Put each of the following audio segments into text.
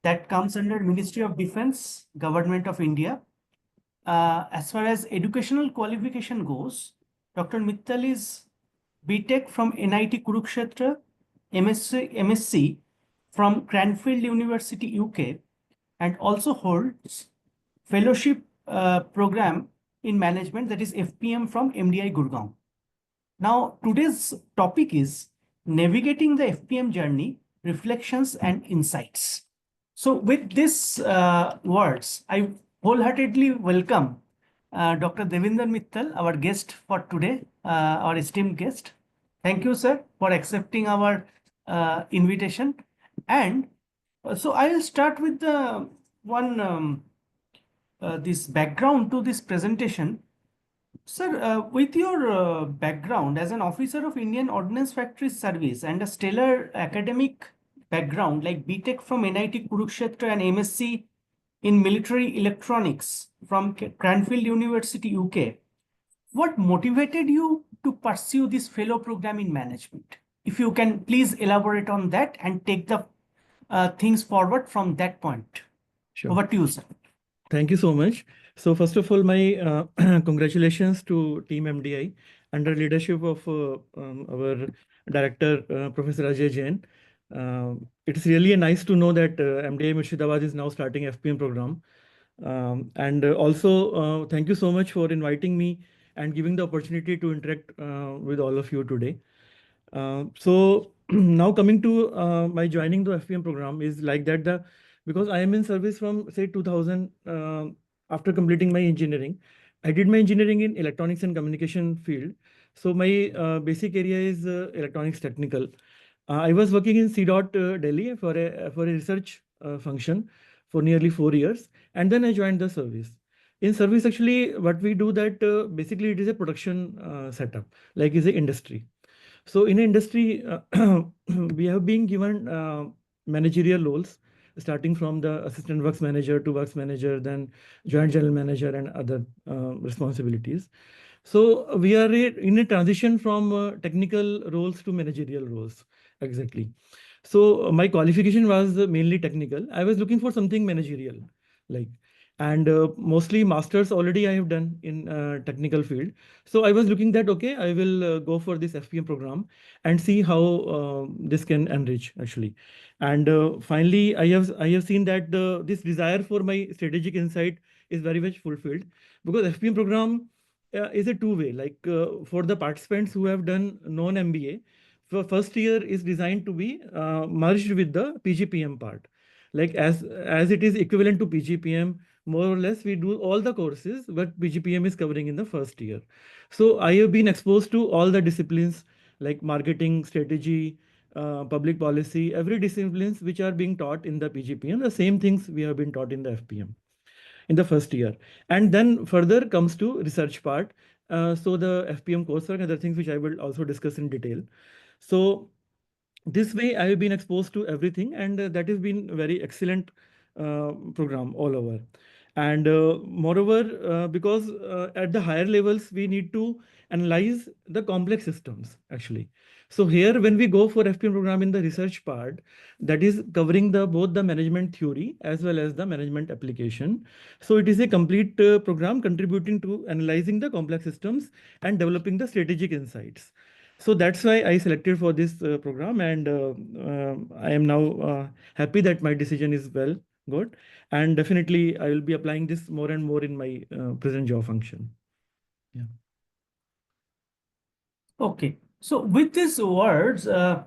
that comes under Ministry of Defense, Government of India. As far as educational qualification goes, Dr. Mittal is BTech from NIT Kurukshetra, MSc from Cranfield University, UK, and also holds fellowship program in management, that is FPM from MDI Gurgaon. Now, today's topic is navigating the FPM journey, reflections and insights. So with these words, I wholeheartedly welcome Dr. Devinder Mittal, our guest for today, our esteemed guest. Thank you, sir, for accepting our invitation. And so I will start with the this background to this presentation. Sir, with your background as an officer of Indian Ordnance Factories Service and a stellar academic background like BTech from NIT Kurukshetra and MSc in Military Electronics from Cranfield University, UK, what motivated you to pursue this fellow program in management? If you can please elaborate on that and take the things forward from that point. Sure. Over to you, sir. Thank you so much. So first of all, my congratulations to Team MDI under leadership of our director, Professor Ajay Jain. It's really nice to know that MDI Murshidabad is now starting FPM program. And also, thank you so much for inviting me and giving the opportunity to interact with all of you today. So now coming to my joining the FPM program is like that because I am in service from say 2000 after completing my engineering. I did my engineering in electronics and communication field. So my basic area is electronics technical. I was working in CDOT Delhi for a research function for nearly 4 years, and then I joined the service. In service, actually, what we do that basically it is a production setup, like is a industry. So in industry, we have been given managerial roles, starting from the assistant works manager to works manager, then joint general manager and other responsibilities. So we are in a transition from technical roles to managerial roles, exactly. So my qualification was mainly technical. I was looking for something managerial, like, and mostly masters already I have done in technical field. So I was looking that, okay, I will go for this FPM program and see how this can enrich actually. And finally, I have seen that this desire for my strategic insight is very much fulfilled, because FPM program is a two-way. Like for the participants who have done non-MBA, for first year is designed to be merged with the PGPM part. Like as it is equivalent to PGPM, more or less we do all the courses what PGPM is covering in the first year. So I have been exposed to all the disciplines like marketing, strategy, public policy, every disciplines which are being taught in the PGPM, the same things we have been taught in the FPM in the first year. And then further comes to research part. So the FPM coursework and other things which I will also discuss in detail. So this way I have been exposed to everything, and that has been very excellent program all over. And moreover, because at the higher levels we need to analyze the complex systems actually. So here when we go for FPM program in the research part, that is covering the both the management theory as well as the management application. So it is a complete program contributing to analyzing the complex systems and developing the strategic insights. So that's why I selected for this program, and I am now happy that my decision is well good, and definitely I will be applying this more and more in my present job function. Yeah. Okay. So with these words, can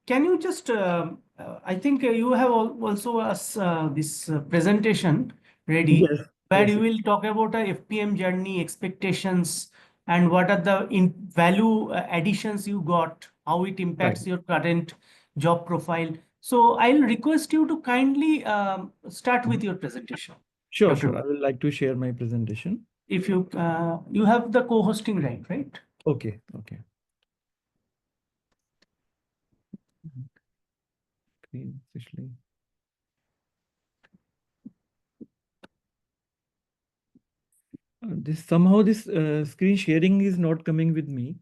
you just, I think you have also this presentation ready, Yes. where Yes. you will talk about a FPM journey expectations and what are the value additions you got, how it impacts Right. your current job profile. So I'll request you to kindly start with your presentation. Sure, Dr. sure. I would like to share my presentation. If you you have the co-hosting right? Okay, okay. Screen actually. This somehow this screen sharing is not coming with me.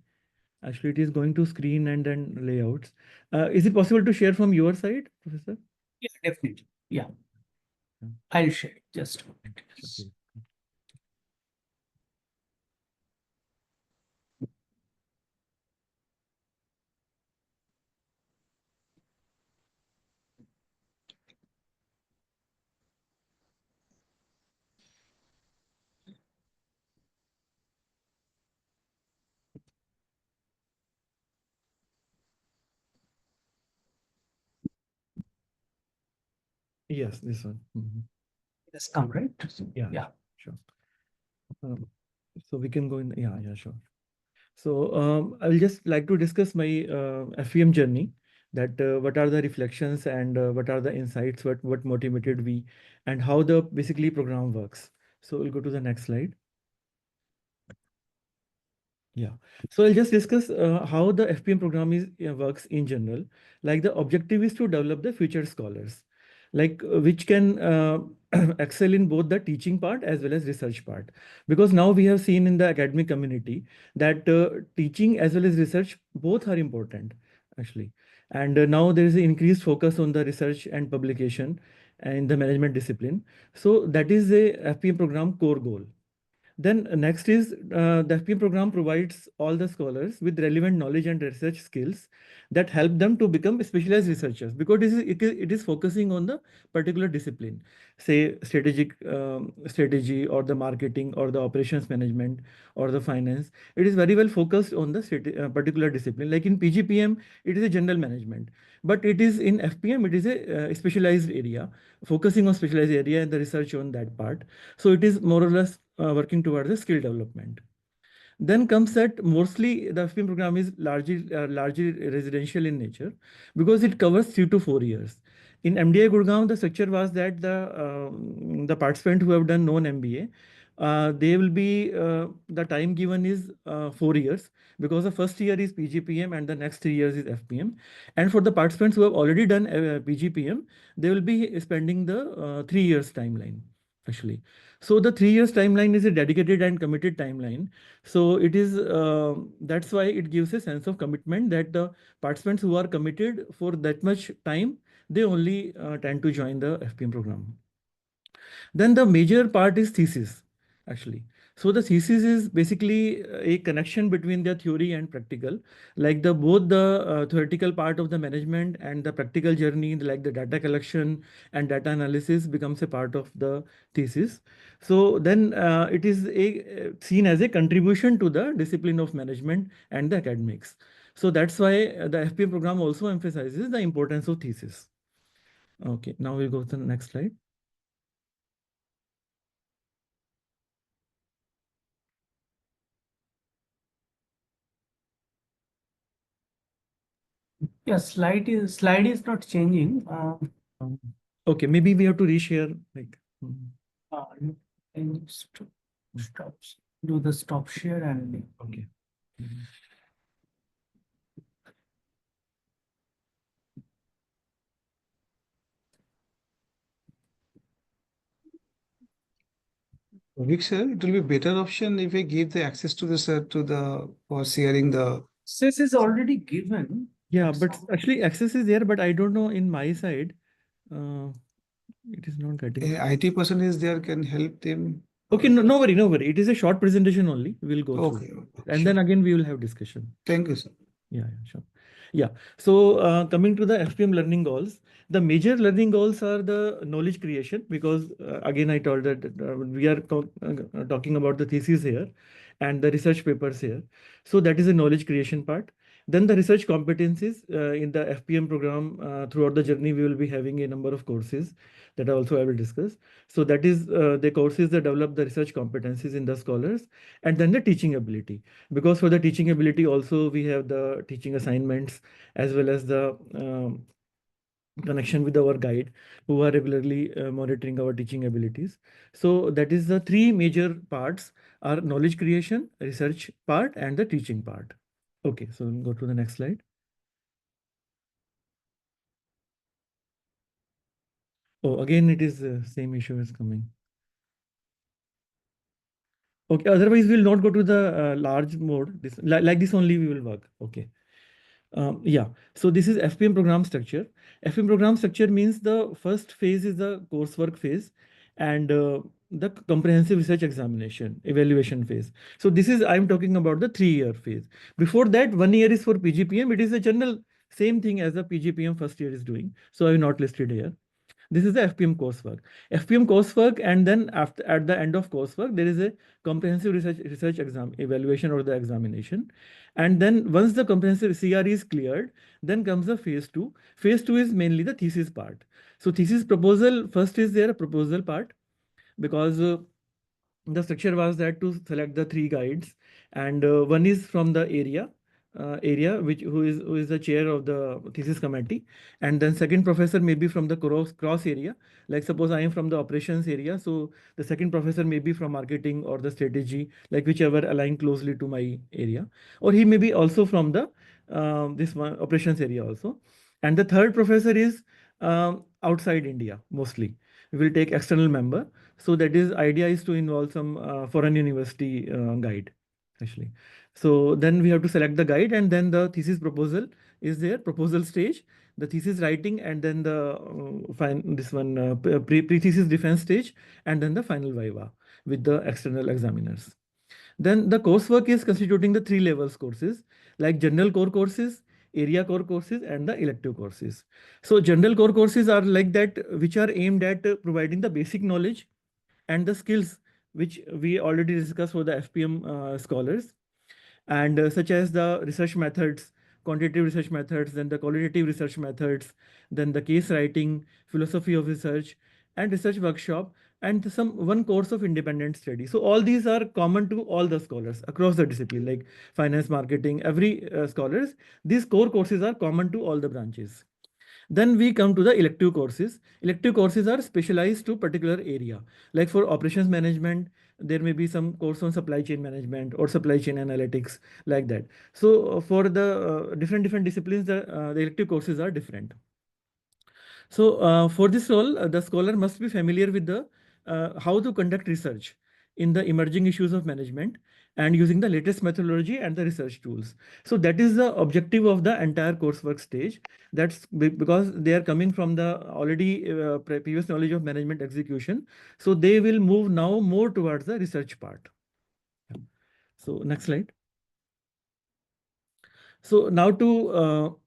Actually, it is going to screen and then layouts. Is it possible to share from your side, Professor? Yeah, definitely. Yeah, Yeah. I'll share it. Just a moment. Sure, please. Yes, this one. Mhm. It has come, right? Yeah, Yeah. sure. Um, so we can go in. Yeah, sure. So I will just like to discuss my FEM journey. That what are the reflections and what are the insights, what motivated me, and how the basically program works. So we'll go to the next slide. Yeah. So I'll just discuss how the FPM program is works in general. Like the objective is to develop the future scholars, like which can excel in both the teaching part as well as research part. Because now we have seen in the academic community that teaching as well as research both are important actually. And now there is an increased focus on the research and publication and the management discipline. So that is a FPM program core goal. Then next is the FPM program provides all the scholars with relevant knowledge and research skills that help them to become specialized researchers because it is focusing on the particular discipline, say strategic strategy or the marketing or the operations management or the finance. It is very well focused on the particular discipline. Like in PGPM, it is a general management, but it is in FPM, it is a specialized area, focusing on specialized area and the research on that part. So it is more or less working towards the skill development. Then comes that mostly the FPM program is largely residential in nature because it covers 3 to 4 years. In MDI Gurgaon, the structure was that the participant who have done non-MBA, they will be the time given is 4 years because the first year is PGPM and the next 3 years is FPM. And for the participants who have already done PGPM, they will be spending the 3 years timeline actually. So the 3 years timeline is a dedicated and committed timeline. So it is that's why it gives a sense of commitment that the participants who are committed for that much time, they only tend to join the FPM program. Then the major part is thesis, actually. So the thesis is basically a connection between the theory and practical, like the both the theoretical part of the management and the practical journey, like the data collection and data analysis becomes a part of the thesis. So then it is seen as a contribution to the discipline of management and the academics. So that's why the FPM program also emphasizes the importance of thesis. Okay, now we'll go to the next slide. Yeah, slide is not changing. Um, Okay, maybe we have to reshare. Like, Uh, and stop, do the stop share and okay. Mhm. Vivek sir, it will be better option if we give the access to the sir to the for sharing the access is already given. Yeah, but actually access is there, but I don't know in my side, uh, it is not getting. IT person is there can help them. Okay, no, no worry, no worry. It is a short presentation only. We'll go through. Okay, okay, And sure. then again, we will have discussion. Thank you, sir. Yeah, sure. Yeah. So coming to the FPM learning goals, the major learning goals are the knowledge creation because again, I told that we are talking about the thesis here and the research papers here. So that is the knowledge creation part. Then the research competencies in the FPM program throughout the journey, we will be having a number of courses that also I will discuss. So that is the courses that develop the research competencies in the scholars and then the teaching ability because for the teaching ability also we have the teaching assignments as well as the connection with our guide who are regularly monitoring our teaching abilities. So that is the three major parts are knowledge creation, research part and the teaching part. Okay, so we'll go to the next slide. Oh, again it is the same issue is coming. Okay, otherwise we'll not go to the large mode. This like this only we will work. Okay. Yeah, so this is FPM program structure. FPM program structure means the first phase is the coursework phase and the comprehensive research examination, evaluation phase. So this is, I'm talking about the 3-year phase. Before that, 1 year is for PGPM. It is a general same thing as the PGPM first year is doing. So I have not listed here. This is the FPM coursework. FPM coursework, and then after at the end of coursework, there is a comprehensive research exam evaluation or the examination. And then once the comprehensive CR is cleared, then comes the phase 2. Phase 2 is mainly the thesis part. So thesis proposal, first is there a proposal part, because the structure was that to select the 3 guides, and one is from the area which who is the chair of the thesis committee, and then second professor may be from the cross area, like suppose I am from the operations area, so the second professor may be from marketing or the strategy, like whichever align closely to my area, or he may be also from the this one operations area also, and the third professor is outside India mostly. We will take external member. So that is idea is to involve some foreign university guide actually. So then we have to select the guide, and then the thesis proposal is there, proposal stage, the thesis writing, and then the this one pre-thesis defense stage, and then the final viva with the external examiners. Then the coursework is constituting the 3 levels courses, like general core courses, area core courses, and the elective courses. So general core courses are like that, which are aimed at providing the basic knowledge and the skills which we already discussed for the FPM scholars, and such as the research methods, quantitative research methods, then the qualitative research methods, then the case writing, philosophy of research, and research workshop, and some one course of independent study. So all these are common to all the scholars across the discipline, like finance, marketing, every scholars. These core courses are common to all the branches. Then we come to the elective courses. Elective courses are specialized to particular area. Like for operations management, there may be some course on supply chain management or supply chain analytics, like that. So for the different disciplines, the elective courses are different. So for this role, the scholar must be familiar with the how to conduct research in the emerging issues of management and using the latest methodology and the research tools. So that is the objective of the entire coursework stage. That's because they are coming from the already previous knowledge of management execution. So they will move now more towards the research part. So next slide. So now to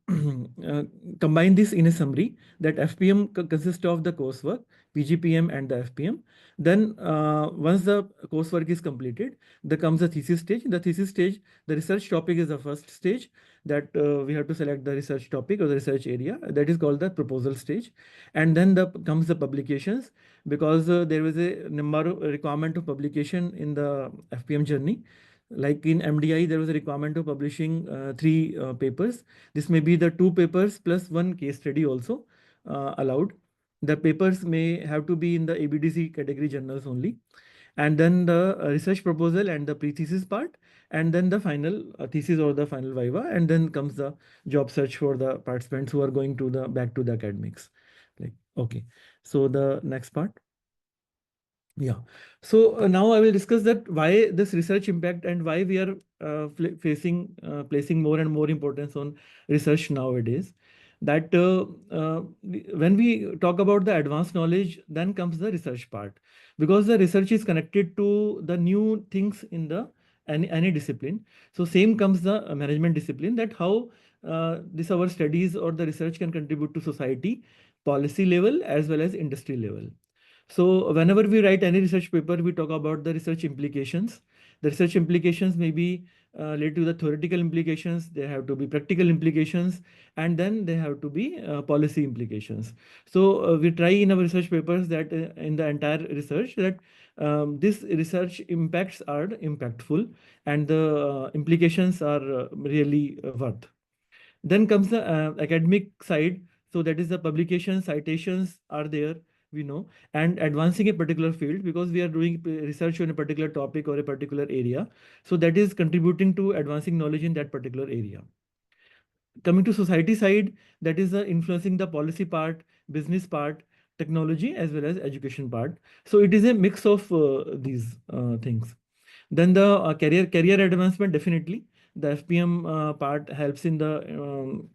combine this in a summary, that FPM consists of the coursework, PGPM and the FPM. Then once the coursework is completed, there comes the thesis stage. In the thesis stage, the research topic is the first stage, that we have to select the research topic or the research area. That is called the proposal stage. And then comes the publications, because there was a number of requirement of publication in the FPM journey. Like in MDI, there was a requirement of publishing 3 papers. This may be the 2 papers plus 1 case study also allowed. The papers may have to be in the ABDC category journals only. And then the research proposal and the pre-thesis part, and then the final thesis or the final viva, and then comes the job search for the participants who are going to the back to the academics. Like, okay, so the next part. Yeah. So now I will discuss that why this research impact and why we are placing more and more importance on research nowadays. That when we talk about the advanced knowledge, then comes the research part, because the research is connected to the new things in the any discipline. So same comes the management discipline, that how this our studies or the research can contribute to society, policy level as well as industry level. So whenever we write any research paper, we talk about the research implications. The research implications may be related to the theoretical implications, they have to be practical implications, and then they have to be policy implications. So we try in our research papers that in the entire research that this research impacts are impactful and the implications are really worth. Then comes the academic side. So that is the publication citations are there, we know, and advancing a particular field, because we are doing research on a particular topic or a particular area. So that is contributing to advancing knowledge in that particular area. Coming to society side, that is the influencing the policy part, business part, technology, as well as education part. So it is a mix of these things. Then the career advancement, definitely, the FPM part helps in the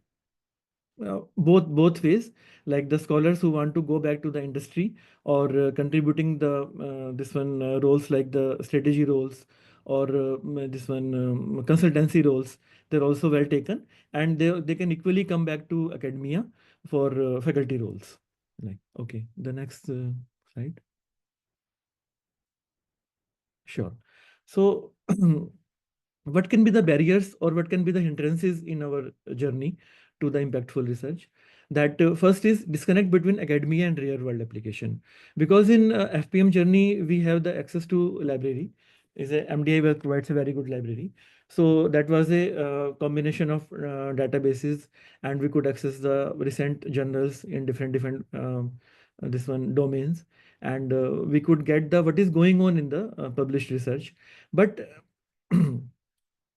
both ways, like the scholars who want to go back to the industry or contributing the this one roles like the strategy roles or this one consultancy roles, they're also well taken, and they can equally come back to academia for faculty roles. Like, okay, the next slide. Sure. So what can be the barriers or what can be the hindrances in our journey to the impactful research? That first is disconnect between academia and real world application. Because in FPM journey, we have the access to library. Is a MDI provides a very good library. So that was a combination of databases, and we could access the recent journals in different this one domains, and we could get the what is going on in the published research. But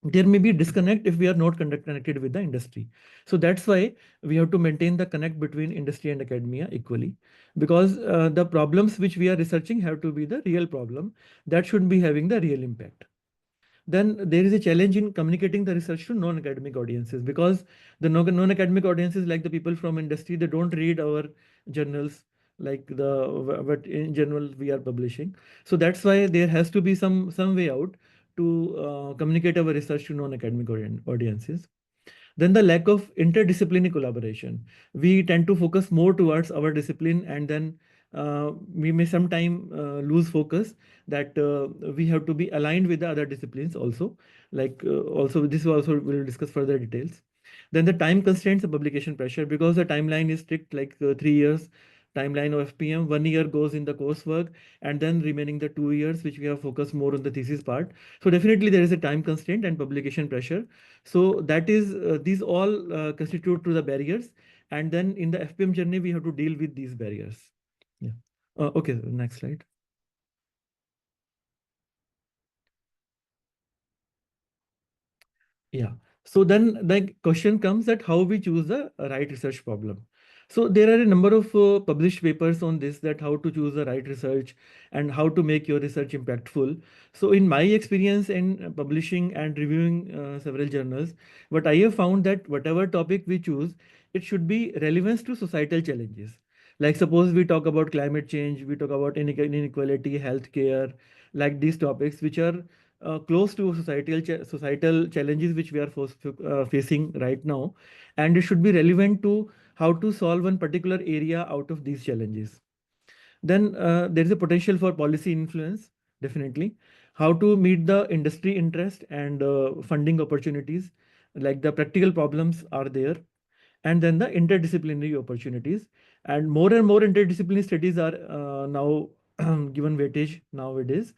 there may be disconnect if we are not connected with the industry. So that's why we have to maintain the connect between industry and academia equally, because the problems which we are researching have to be the real problem that should be having the real impact. Then there is a challenge in communicating the research to non-academic audiences, because the non-academic audiences, like the people from industry, they don't read our journals like the what in general we are publishing. So that's why there has to be some way out to communicate our research to non-academic audiences. Then the lack of interdisciplinary collaboration. We tend to focus more towards our discipline, and then we may sometime lose focus that we have to be aligned with the other disciplines also. Like also this also we'll discuss further details. Then the time constraints and publication pressure, because the timeline is strict, like 3 years timeline of FPM. 1 year goes in the coursework, and then remaining the 2 years, which we have focused more on the thesis part. So definitely there is a time constraint and publication pressure. So that is these all constitute to the barriers, and then in the FPM journey we have to deal with these barriers. Yeah. Okay, next slide. Yeah. So then the question comes that how we choose the right research problem. So there are a number of published papers on this, that how to choose the right research and how to make your research impactful. So in my experience in publishing and reviewing several journals, what I have found that whatever topic we choose, it should be relevant to societal challenges. Like suppose we talk about climate change, we talk about inequality, healthcare, like these topics which are close to societal challenges which we are facing right now, and it should be relevant to how to solve one particular area out of these challenges. Then there is a potential for policy influence, definitely. How to meet the industry interest and funding opportunities, like the practical problems are there, and then the interdisciplinary opportunities. And more interdisciplinary studies are now given weightage nowadays,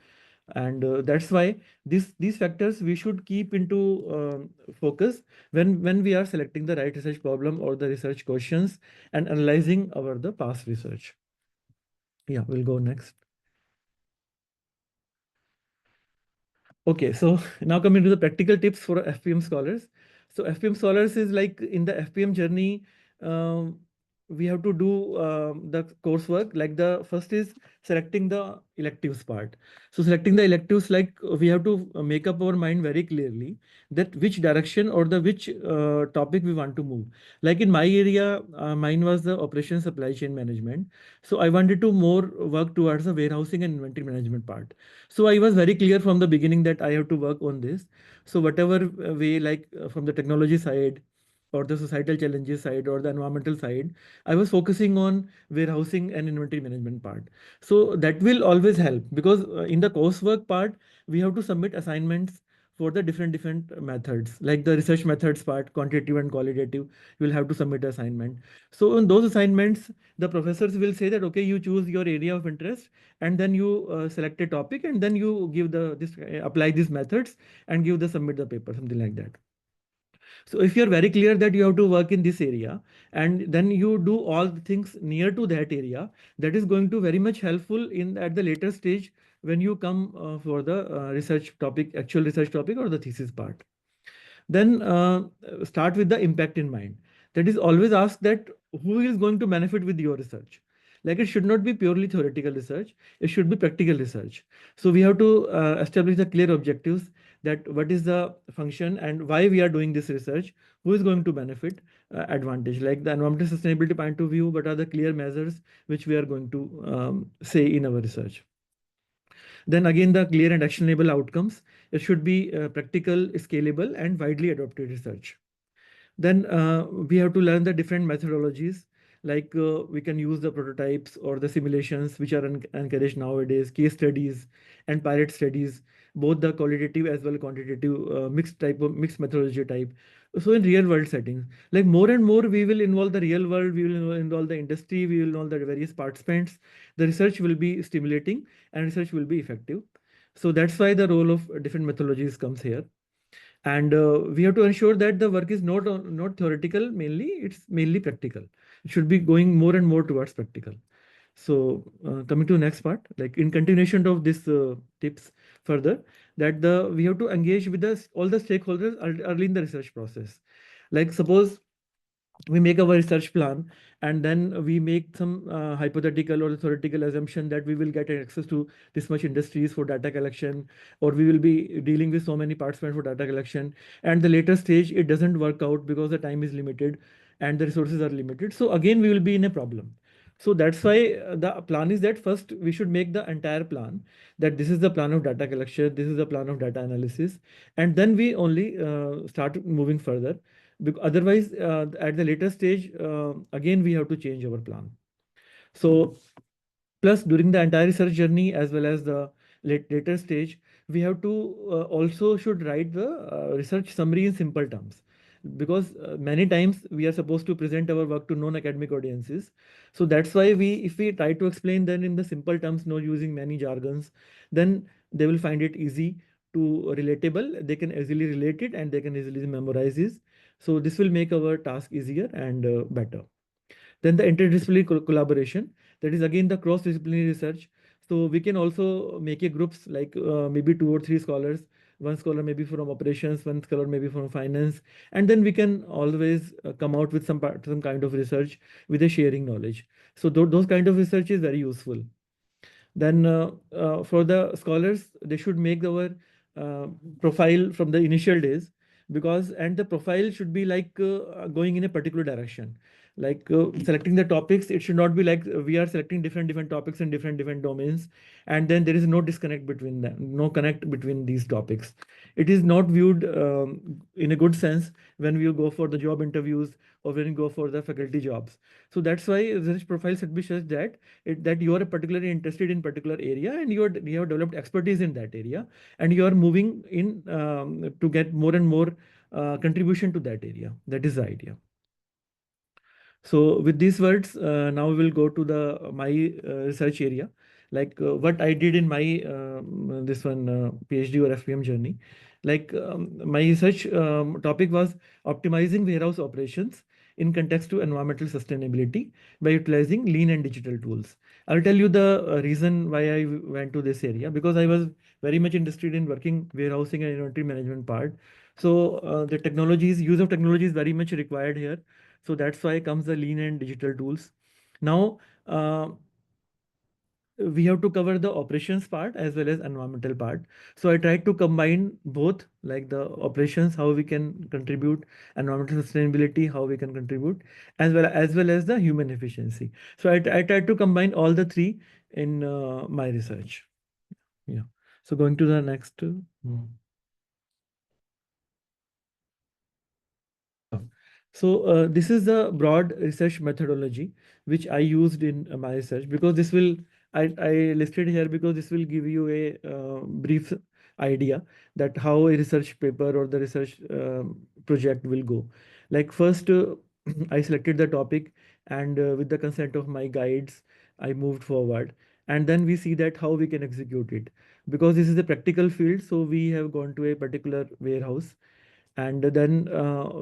and that's why these factors we should keep into focus when we are selecting the right research problem or the research questions and analyzing our the past research. Yeah, we'll go next. Okay, so now coming to the practical tips for FPM scholars. So FPM scholars is like in the FPM journey, we have to do the coursework. Like the first is selecting the electives part. So selecting the electives, like we have to make up our mind very clearly that which direction or the which topic we want to move. Like in my area, mine was the operation supply chain management. So I wanted to more work towards the warehousing and inventory management part. So I was very clear from the beginning that I have to work on this. So whatever way, like from the technology side or the societal challenges side or the environmental side, I was focusing on warehousing and inventory management part. So that will always help, because in the coursework part, we have to submit assignments for the different methods, like the research methods part, quantitative and qualitative. You will have to submit assignment. So in those assignments, the professors will say that, okay, you choose your area of interest, and then you select a topic, and then you give the this apply these methods and give the submit the paper, something like that. So if you're very clear that you have to work in this area, and then you do all the things near to that area, that is going to very much helpful in at the later stage when you come for the research topic, actual research topic or the thesis part. Then start with the impact in mind. That is, always ask that who is going to benefit with your research. Like it should not be purely theoretical research, it should be practical research. So we have to establish the clear objectives, that what is the function and why we are doing this research, who is going to benefit, advantage, like the environmental sustainability point of view, what are the clear measures which we are going to say in our research. Then again, the clear and actionable outcomes. It should be practical, scalable, and widely adopted research. Then we have to learn the different methodologies, like we can use the prototypes or the simulations which are encouraged nowadays, case studies and pilot studies, both the qualitative as well quantitative, mixed methodology type. So in real world settings, like more and more we will involve the real world, we will involve the industry, we will involve the various participants. The research will be stimulating and research will be effective. So that's why the role of different methodologies comes here. And we have to ensure that the work is not theoretical mainly, it's mainly practical. It should be going more and more towards practical. So coming to next part, like in continuation of this tips further, that we have to engage with all the stakeholders early in the research process. Like suppose we make our research plan and then we make some hypothetical or theoretical assumption that we will get access to this much industries for data collection, or we will be dealing with so many participants for data collection, and the later stage it doesn't work out because the time is limited and the resources are limited, so again we will be in a problem. So that's why the plan is that first we should make the entire plan, that this is the plan of data collection, this is the plan of data analysis, and then we only start moving further. Otherwise, at the later stage, again, we have to change our plan. So, plus during the entire research journey as well as the later stage, we have to also should write the research summary in simple terms, because many times we are supposed to present our work to non-academic audiences. So that's why if we try to explain then in the simple terms, not using many jargons, then they will find it easy to relatable. They can easily relate it and they can easily memorize this. So this will make our task easier and better. Then the interdisciplinary collaboration, that is again the cross-disciplinary research. So we can also make a groups like maybe 2 or 3 scholars, one scholar maybe from operations, one scholar maybe from finance, and then we can always come out with some kind of research with a sharing knowledge. So those kind of research is very useful. Then for the scholars, they should make our uh, profile from the initial days, because and the profile should be like going in a particular direction. Like selecting the topics, it should not be like we are selecting different topics in different domains, and then there is no disconnect between them, no connect between these topics. It is not viewed in a good sense when we go for the job interviews or when you go for the faculty jobs. So that's why research profile should be such that that you are particularly interested in particular area and you have developed expertise in that area, and you are moving in to get more and more contribution to that area. That is the idea. So with these words, now we will go to the my research area, like what I did in my this one PhD or FPM journey. Like my research topic was optimizing warehouse operations in context to environmental sustainability by utilizing lean and digital tools. I'll tell you the reason why I went to this area, because I was very much interested in working warehousing and inventory management part. So the technologies, use of technology is very much required here. So that's why comes the lean and digital tools. Now, we have to cover the operations part as well as environmental part. So I tried to combine both, like the operations, how we can contribute, environmental sustainability, how we can contribute, as well as the human efficiency. So I tried to combine all the three in my research. Yeah. So going to the next. So this is the broad research methodology which I used in my research, because this will I listed here because this will give you a brief idea that how a research paper or the research project will go. Like first, I selected the topic, and with the consent of my guides, I moved forward. And then we see that how we can execute it, because this is a practical field. So we have gone to a particular warehouse, and then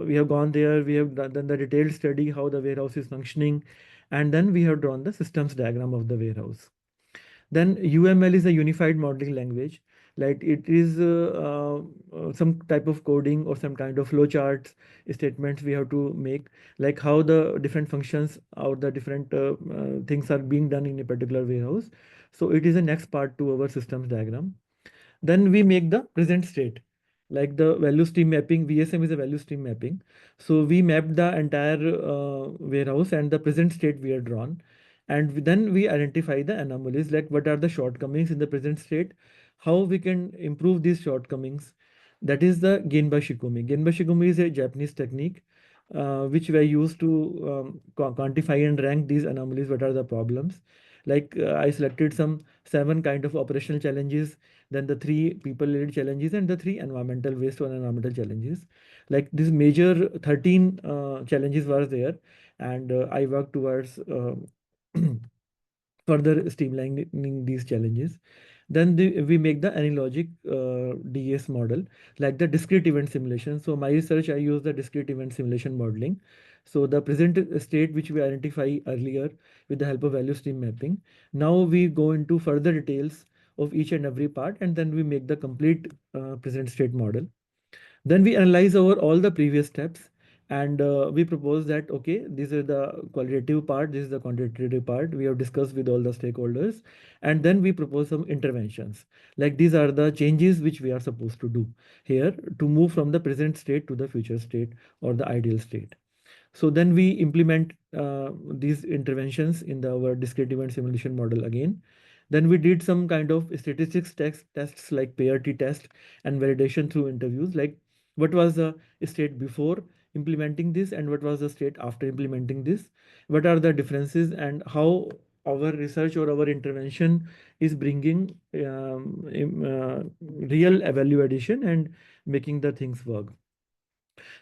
we have gone there, we have done the detailed study how the warehouse is functioning, and then we have drawn the systems diagram of the warehouse. Then UML is a unified modeling language, like it is some type of coding or some kind of flowcharts statements we have to make, like how the different functions or the different things are being done in a particular warehouse. So it is the next part to our systems diagram. Then we make the present state, like the value stream mapping. VSM is a value stream mapping. So we mapped the entire warehouse and the present state we are drawn. And then we identify the anomalies, like what are the shortcomings in the present state, how we can improve these shortcomings. That is the Genba Shikumi. Genba Shikumi is a Japanese technique which were used to quantify and rank these anomalies, what are the problems. Like I selected some 7 kind of operational challenges, then the 3 people-led challenges, and the 3 environmental waste or environmental challenges. Like this major 13 challenges were there, and I worked towards further streamlining these challenges. Then we make the analogic DES model, like the discrete event simulation. So my research, I use the discrete event simulation modeling. So the present state which we identify earlier with the help of value stream mapping. Now we go into further details of each and every part, and then we make the complete present state model. Then we analyze over all the previous steps, and we propose that, okay, this is the qualitative part, this is the quantitative part. We have discussed with all the stakeholders, and then we propose some interventions. Like these are the changes which we are supposed to do here to move from the present state to the future state or the ideal state. So then we implement these interventions in our discrete event simulation model again. Then we did some kind of statistics tests like pair t-test and validation through interviews, like what was the state before implementing this and what was the state after implementing this, what are the differences, and how our research or our intervention is bringing real value addition and making the things work.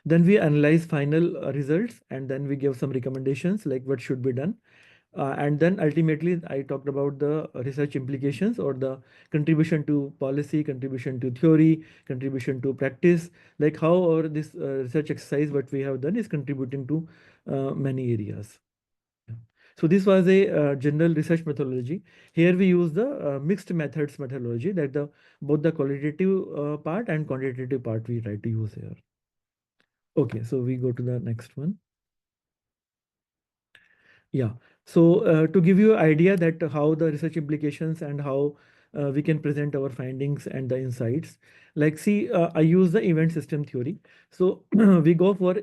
Then we analyze final results, and then we give some recommendations like what should be done. And then ultimately, I talked about the research implications or the contribution to policy, contribution to theory, contribution to practice, like how our this research exercise, what we have done is contributing to many areas. So this was a general research methodology. Here we use the mixed methods methodology, that the both the qualitative part and quantitative part we try to use here. Okay, so we go to the next one. Yeah. So to give you an idea that how the research implications and how we can present our findings and the insights. Like, see, I use the event system theory. So we go for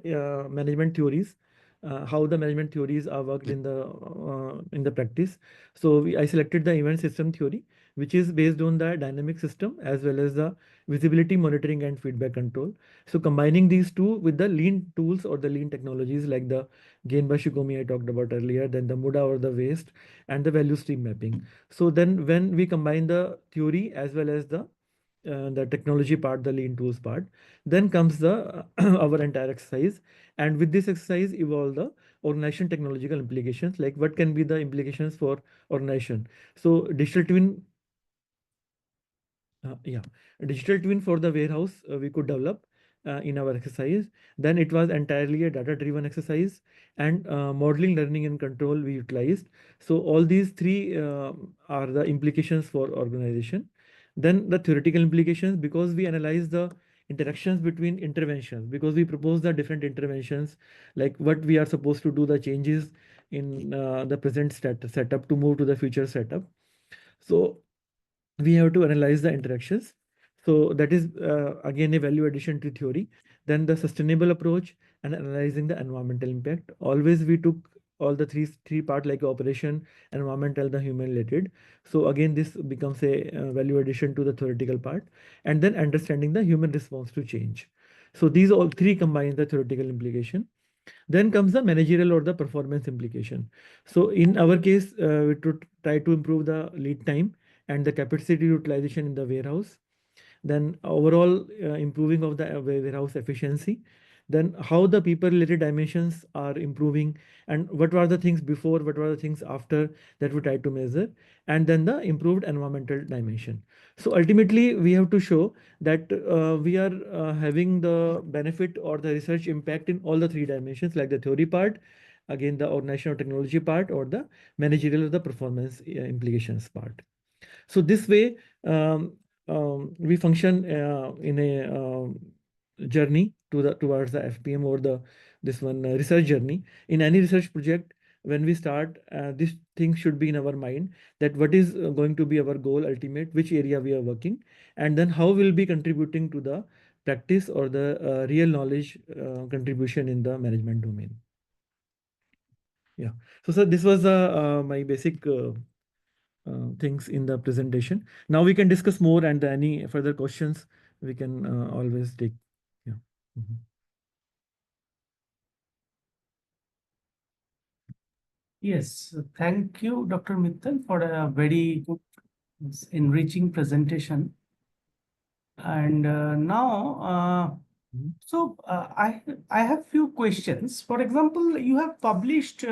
management theories, how the management theories are worked in the practice. So I selected the event system theory, which is based on the dynamic system as well as the visibility monitoring and feedback control. So combining these two with the lean tools or the lean technologies like the Gain by Shikomi I talked about earlier, then the Muda or the waste, and the value stream mapping. So then when we combine the theory as well as the technology part, the lean tools part, then comes the our entire exercise. And with this exercise, evolve the organization technological implications, like what can be the implications for organization. So digital twin, yeah, a digital twin for the warehouse we could develop in our exercise. Then it was entirely a data-driven exercise, and modeling, learning, and control we utilized. So all these three are the implications for organization. Then the theoretical implications, because we analyze the interactions between interventions, because we propose the different interventions, like what we are supposed to do, the changes in the present setup to move to the future setup. So we have to analyze the interactions. So that is again a value addition to theory. Then the sustainable approach and analyzing the environmental impact. Always we took all the three part, like operation, environmental, the human related. So again, this becomes a value addition to the theoretical part. And then understanding the human response to change. So these all three combine the theoretical implication. Then comes the managerial or the performance implication. So in our case, we try to improve the lead time and the capacity utilization in the warehouse. Then overall improving of the warehouse efficiency. Then how the people related dimensions are improving, and what were the things before, what were the things after, that we try to measure. And then the improved environmental dimension. So ultimately we have to show that we are having the benefit or the research impact in all the three dimensions, like the theory part, again the organizational technology part, or the managerial or the performance implications part. So this way, we function in a journey towards the FPM or the this one research journey. In any research project, when we start, this thing should be in our mind, that what is going to be our goal ultimate, which area we are working, and then how we'll be contributing to the practice or the real knowledge contribution in the management domain. Yeah. So, sir, this was my basic things in the presentation. Now we can discuss more, and any further questions we can always take. Yeah. Mhm. Yes, thank you, Dr. Mittal, for a very good, enriching presentation. And now, Mhm. so I have few questions. For example, you have published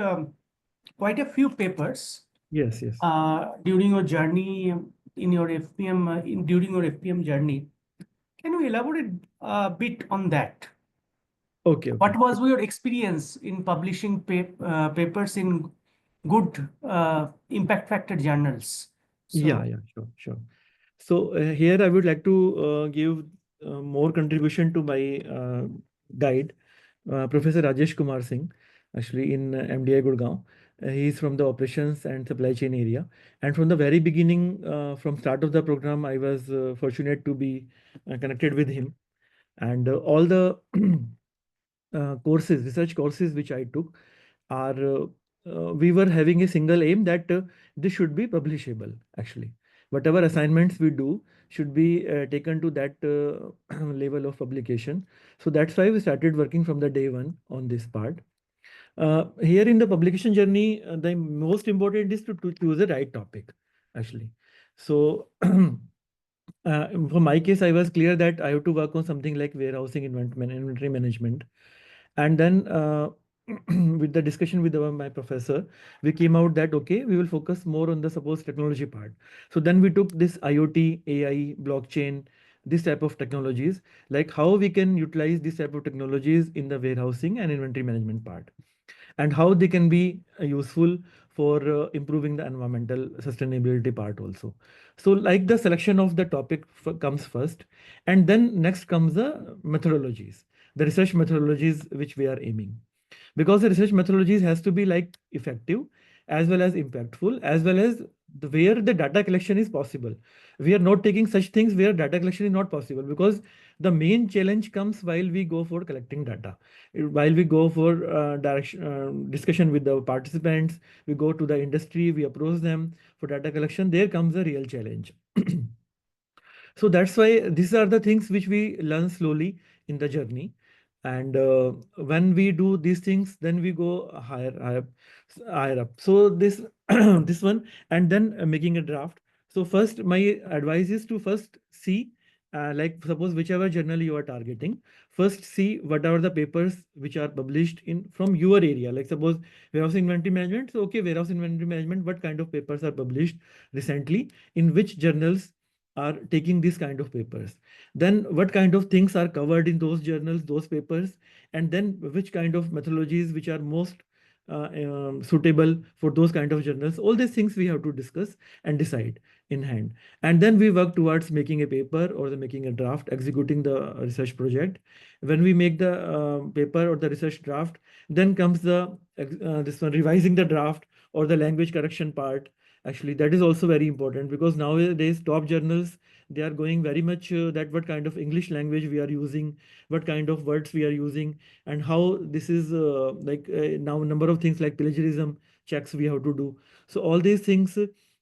quite a few papers Yes, yes. during your journey in your FPM during your FPM journey. Can you elaborate a bit on that? Okay, okay. What was your experience in publishing papers in good impact factor journals? Yeah, So yeah, sure, sure. So here I would like to give more contribution to my guide, Professor Rajesh Kumar Singh, actually in MDI Gurgaon. He is from the operations and supply chain area. And from the very beginning, from start of the program, I was fortunate to be connected with him. And all the courses, research courses which I took are, we were having a single aim that this should be publishable, actually. Whatever assignments we do should be taken to that level of publication. So that's why we started working from the day one on this part. Here in the publication journey, the most important is to choose the right topic, actually. So for my case, I was clear that I have to work on something like warehousing, inventory management. And then with the discussion with my professor, we came out that, okay, we will focus more on the suppose technology part. So then we took this IoT, AI, blockchain, this type of technologies, like how we can utilize this type of technologies in the warehousing and inventory management part, and how they can be useful for improving the environmental sustainability part also. So like the selection of the topic comes first, and then next comes the methodologies, the research methodologies which we are aiming, because the research methodologies has to be like effective as well as impactful, as well as where the data collection is possible. We are not taking such things where data collection is not possible, because the main challenge comes while we go for collecting data, while we go for discussion with the participants, we go to the industry, we approach them for data collection, there comes a real challenge. So that's why these are the things which we learn slowly in the journey. And when we do these things, then we go higher up. So this this one, and then making a draft. So first, my advice is to first see, like suppose whichever journal you are targeting, first see what are the papers which are published in from your area. Like suppose warehouse inventory management. So okay, warehouse inventory management. What kind of papers are published recently? In which journals are taking this kind of papers, then what kind of things are covered in those journals, those papers, and then which kind of methodologies which are most suitable for those kind of journals. All these things we have to discuss and decide in hand, and then we work towards making a paper or the making a draft, executing the research project. When we make the paper or the research draft, then comes the this one, revising the draft or the language correction part. Actually, that is also very important, because nowadays top journals, they are going very much that what kind of English language we are using, what kind of words we are using, and how this is now number of things like plagiarism checks we have to do. So all these things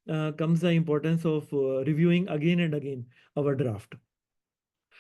comes the importance of reviewing again and again our draft.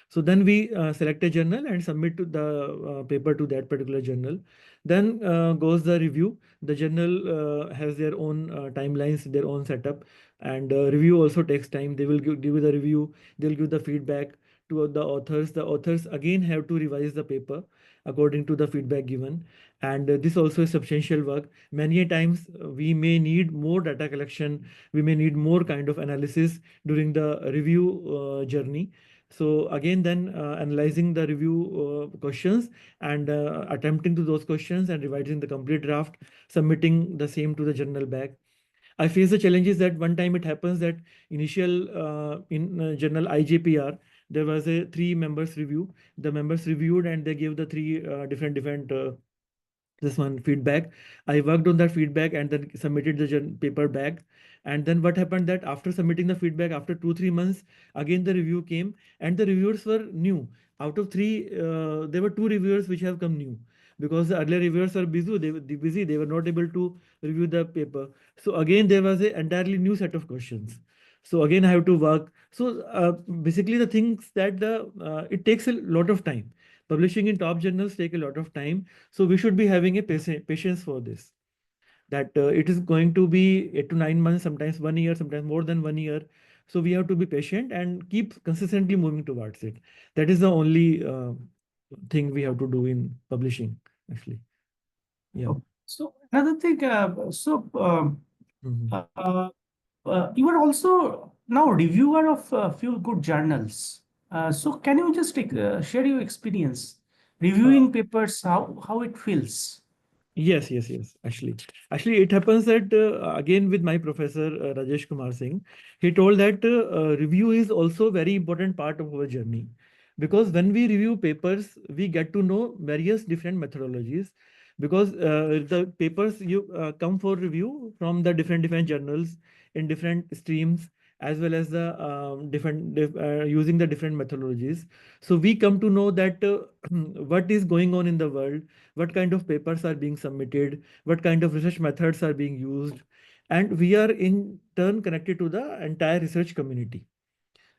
So then we select a journal and submit to the paper to that particular journal. Then goes the review. The journal has their own timelines, their own setup, and review also takes time. They will give the review, they'll give the feedback to the authors. The authors again have to revise the paper according to the feedback given. And this also is substantial work. Many a times we may need more data collection, we may need more kind of analysis during the review journey. So again, then analyzing the review questions and attempting to those questions and revising the complete draft, submitting the same to the journal back. I face the challenges that one time it happens that initial in journal IJPR, there was a 3 members review. The members reviewed and they gave the 3 different this one feedback. I worked on that feedback and then submitted the paper back. And then what happened that after submitting the feedback, after 2 3 months, again the review came, and the reviewers were new. Out of three, there were two reviewers which have come new, because the earlier reviewers are busy. They were not able to review the paper. So again, there was an entirely new set of questions. So again, I have to work. So basically, the things that it takes a lot of time. Publishing in top journals take a lot of time. So we should be having a patience for this. That it is going to be 8 to 9 months, sometimes 1 year, sometimes more than 1 year. So we have to be patient and keep consistently moving towards it. That is the only thing we have to do in publishing, actually. Yeah. So another thing, Mhm. you are also now reviewer of a few good journals. So can you just share your experience reviewing papers, how it feels? Yes. Actually, it happens that again with my professor Rajesh Kumar Singh, he told that review is also very important part of our journey, because when we review papers, we get to know various different methodologies, because the papers you come for review from the different journals in different streams, as well as the using the different methodologies. So we come to know that what is going on in the world, what kind of papers are being submitted, what kind of research methods are being used, and we are in turn connected to the entire research community.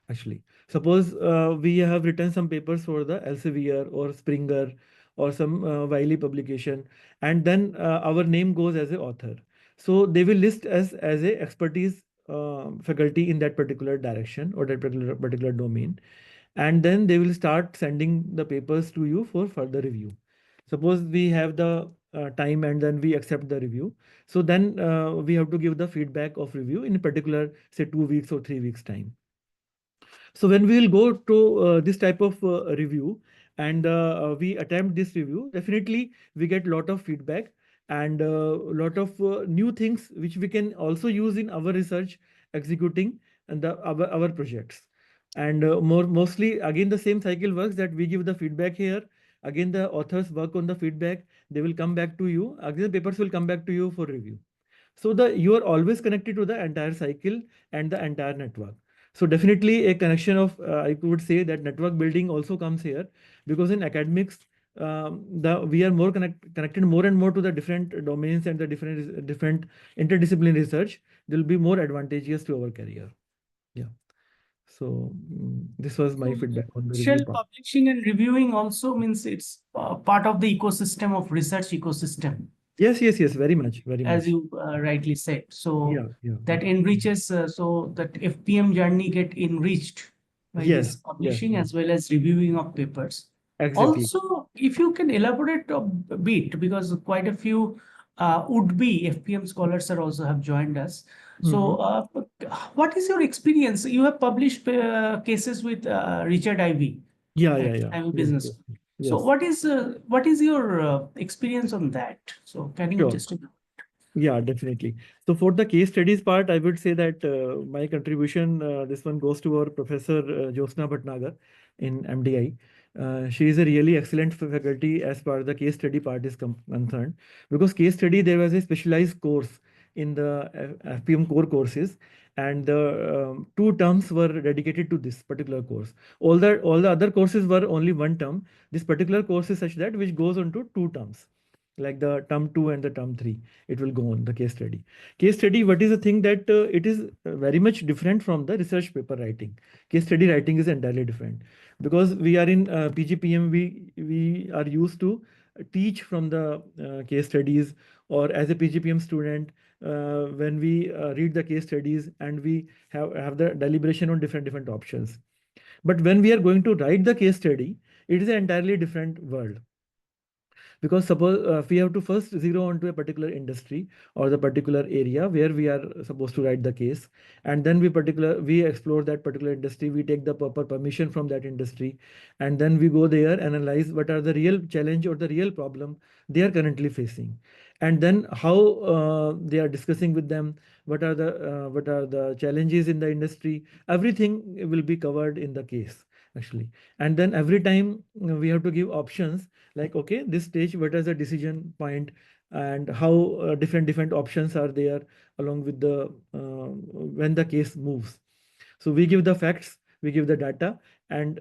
Actually, suppose we have written some papers for the Elsevier or Springer or some Wiley publication, and then our name goes as a author. So they will list us as a expertise faculty in that particular direction or that particular domain, and then they will start sending the papers to you for further review. Suppose we have the time and then we accept the review. So then we have to give the feedback of review in a particular, say, 2 weeks or 3 weeks time. So when we will go to this type of review and we attempt this review, definitely we get a lot of feedback and a lot of new things which we can also use in our research executing and our projects. And mostly again the same cycle works, that we give the feedback here. Again, the authors work on the feedback. They will come back to you. Again, the papers will come back to you for review. So the you are always connected to the entire cycle and the entire network. So definitely a connection of I would say that network building also comes here, because in academics the we are more connected more and more to the different domains and the different interdisciplinary research. They will be more advantageous to our career. Yeah. So this was my So feedback on the review shell part. publishing and reviewing also means it's part of the ecosystem of research ecosystem, Yes. Very much. Very as much. you rightly said. So Yeah. that enriches, so that FPM journey get enriched by this Yes. publishing as well as reviewing of papers. Exactly. Also, if you can elaborate a bit, because quite a few would-be FPM scholars are also have joined us. So, what is your experience? You have published cases with Richard Ivy, Yeah. right? Ivy Business. So, Yes. what is your experience on that? So, can you Sure. just Yeah, definitely. So for the case studies part, I would say that my contribution, this one goes to our Professor Josna Bhatnagar in MDI. She is a really excellent faculty as far as the case study part is concerned, because case study, there was a specialized course in the FPM core courses, and the 2 terms were dedicated to this particular course. All the other courses were only 1 term. This particular course is such that which goes on to 2 terms, like the term 2 and the term 3. It will go on the case study. What is the thing that it is very much different from the research paper writing. Case study writing is entirely different, because we are in PGPM, we are used to teach from the case studies, or as a PGPM student, when we read the case studies and we have the deliberation on different options. But when we are going to write the case study, it is an entirely different world, because suppose we have to first zero onto a particular industry or the particular area where we are supposed to write the case, and then we explore that particular industry, we take the proper permission from that industry, and then we go there, analyze what are the real challenge or the real problem they are currently facing, and then how they are discussing with them, what are the challenges in the industry. Everything will be covered in the case, actually. And then every time we have to give options, like, okay, this stage, what is the decision point, and how different options are there along with the when the case moves. So we give the facts, we give the data, and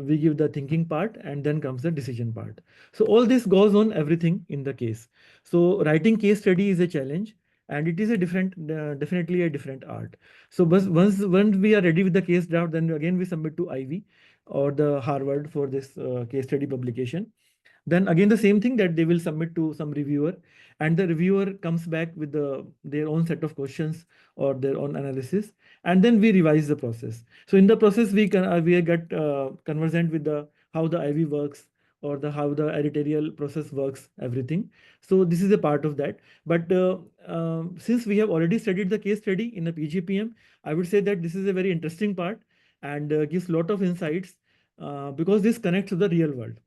we give the thinking part, and then comes the decision part. So all this goes on everything in the case. So writing case study is a challenge, and it is a different, definitely a different art. So once we are ready with the case draft, then again we submit to Ivy or the Harvard for this case study publication. Then again the same thing, that they will submit to some reviewer, and the reviewer comes back with their own set of questions or their own analysis, and then we revise the process. So in the process we get conversant with the how the IV works, or the how the editorial process works, everything. So this is a part of that. But since we have already studied the case study in the PGPM, I would say that this is a very interesting part, and gives lot of insights, because this connects to the real world.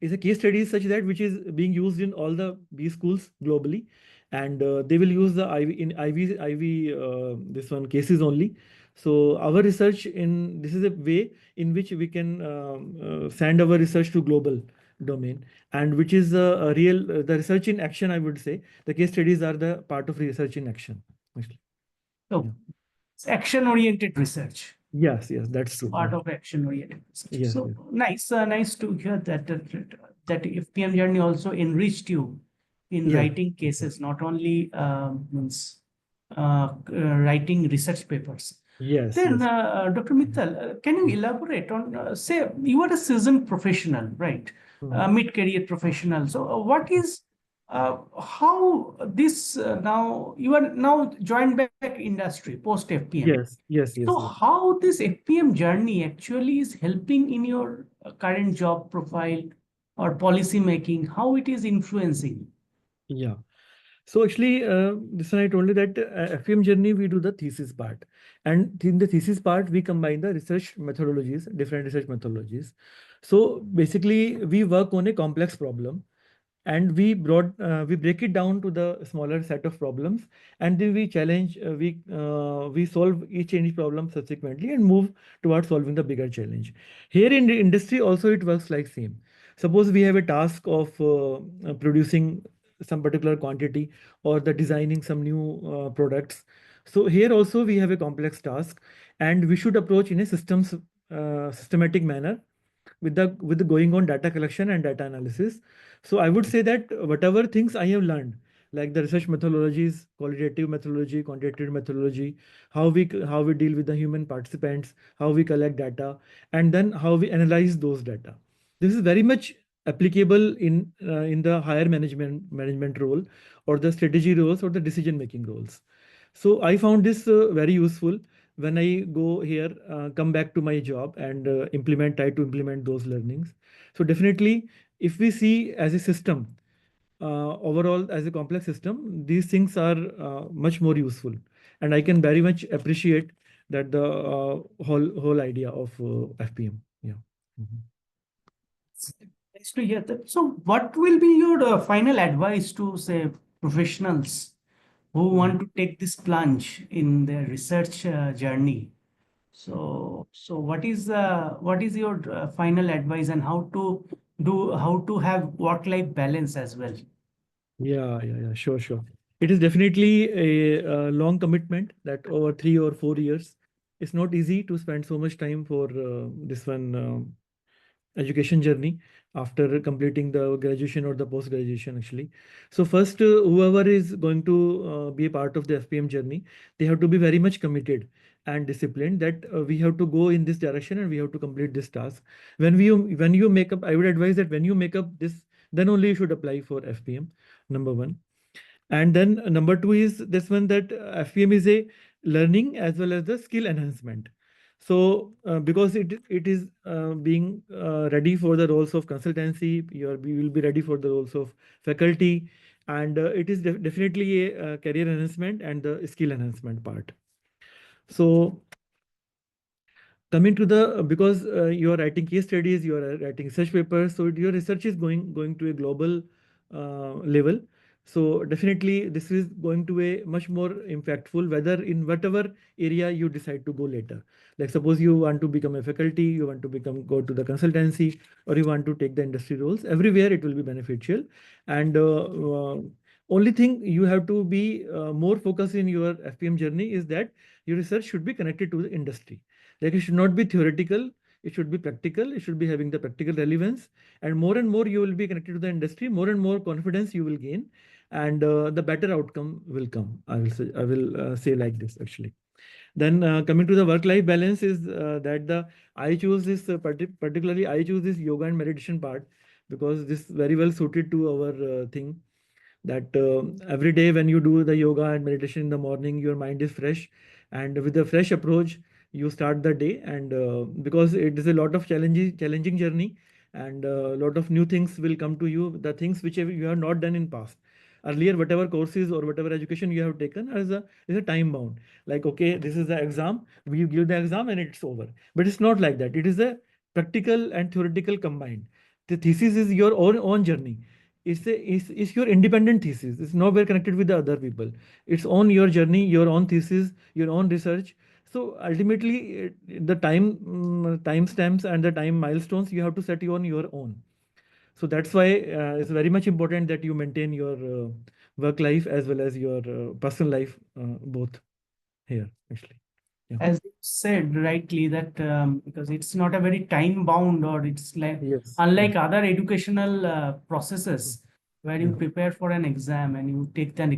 Is a case study such that which is being used in all the B schools globally, and they will use the IV this one cases only. So our research in this is a way in which we can send our research to global domain, and which is a real the research in action. I would say the case studies are the part of research in action. Actually. So Yeah. it's action-oriented research. Yes, that's true. Part Yeah. of action-oriented research. Yes, So yes. nice to hear that FPM journey also enriched you in Yes. writing cases, not only writing research papers. Yes, Then, yes. Dr. Mittal, can you elaborate on, say, you are a seasoned professional, right? Mhm. Mid-career professional. So, what is how this now you are now joined back industry post FPM. Yes. So, how this FPM journey actually is helping in your current job profile or policy making? How it is influencing? Yeah. So actually, this one I told you that FPM journey, we do the thesis part. And in the thesis part, we combine the research methodologies, different research methodologies. So basically, we work on a complex problem, and we break it down to the smaller set of problems, and then we challenge, we solve each and each problem subsequently and move towards solving the bigger challenge. Here in the industry also it works like same. Suppose we have a task of producing some particular quantity, or the designing some new products. So here also we have a complex task, and we should approach in a systematic manner with the going on data collection and data analysis. So I would say that whatever things I have learned, like the research methodologies, qualitative methodology, quantitative methodology, how we deal with the human participants, how we collect data, and then how we analyze those data. This is very much applicable in the higher management role, or the strategy roles, or the decision making roles. So I found this very useful when I go here, come back to my job, and try to implement those learnings. So definitely, if we see as a system, overall as a complex system, these things are much more useful, and I can very much appreciate that the whole idea of FPM. Yeah. Mhm. Nice to hear that. So, what will be your final advice to, say, professionals who want to take this plunge in their research journey? So what is your final advice, and how to have work-life balance as well? Yeah. Sure. It is definitely a long commitment that over 3 or 4 years. It's not easy to spend so much time for this one. Education journey after completing the graduation or the post graduation actually. So first, whoever is going to be a part of the FPM journey, they have to be very much committed and disciplined, that we have to go in this direction and we have to complete this task. When you make up, I would advise that when you make up this, then only you should apply for FPM, number one. And then number two is this one, that FPM is a learning as well as the skill enhancement. So because it is being ready for the roles of consultancy, we will be ready for the roles of faculty, and it is definitely a career enhancement and the skill enhancement part. So coming to the because you are writing case studies, you are writing research papers, so your research is going to a global level. So definitely this is going to a much more impactful, whether in whatever area you decide to go later. Like suppose you want to become a faculty, you want to go to the consultancy, or you want to take the industry roles, everywhere it will be beneficial. And only thing you have to be more focused in your FPM journey is that your research should be connected to the industry. Like it should not be theoretical. It should be practical. It should be having the practical relevance, and more you will be connected to the industry. More and more confidence you will gain, and the better outcome will come. I will say like this actually. Then coming to the work-life balance is that the I choose this particularly I choose this yoga and meditation part because this very well suited to our thing that every day when you do the yoga and meditation in the morning, your mind is fresh, and with a fresh approach, you start the day. And because it is a lot of challenging journey, and a lot of new things will come to you, the things which you have not done in past. Earlier, whatever courses or whatever education you have taken is a time bound. Like, okay, this is the exam, we give the exam and it's over. But it's not like that. It is a practical and theoretical combined. The thesis is your own journey. It's your independent thesis. It's nowhere connected with the other people. It's on your journey, your own thesis, your own research. So ultimately, the time stamps and the time milestones you have to set you on your own. So that's why it's very much important that you maintain your work life as well as your personal life both here actually. Yeah. As you said rightly that because it's not a very time bound, or it's like Yes. unlike other educational processes where you Yeah. prepare for an exam and you take that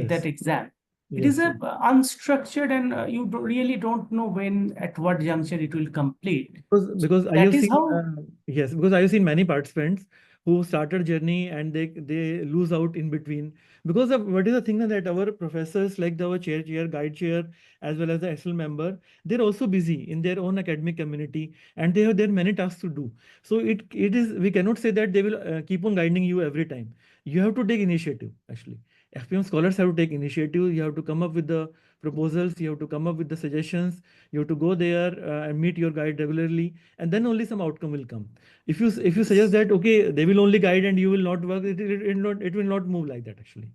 Yes. exam. It Yes. is a unstructured, and you really don't know when, at what juncture it will complete. Because I That have is seen how yes, because I have seen many participants who started journey and they lose out in between because of what is the thing that our professors like our chair, guide chair, as well as the external member, they're also busy in their own academic community and they have their many tasks to do. So it is we cannot say that they will keep on guiding you every time. You have to take initiative actually. FPM scholars have to take initiative. You have to come up with the proposals. You have to come up with the suggestions. You have to go there and meet your guide regularly, and then only some outcome will come. If you suggest that okay, they will only guide and you will not work, it will not move like that actually.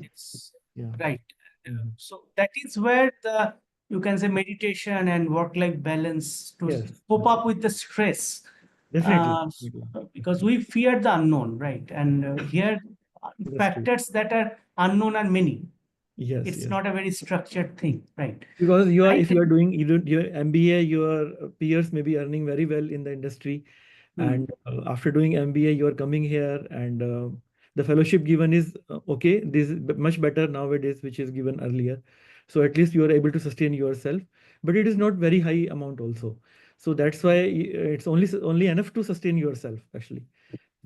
it's Yeah. right. Mhm. So that is where the you can say meditation and work-life balance to Yes. cope up with the stress. Definitely. Uh, because Definitely. we fear the unknown, right? And here That's true. factors that are unknown are many. Yes. It's Yes. not a very structured thing, right? Because Right. if you are doing your MBA, your peers may be earning very well in the industry. And after doing MBA, you are coming here, and the fellowship given is okay. This is much better nowadays, which is given earlier. So at least you are able to sustain yourself, but it is not very high amount also. So that's why it's only enough to sustain yourself actually.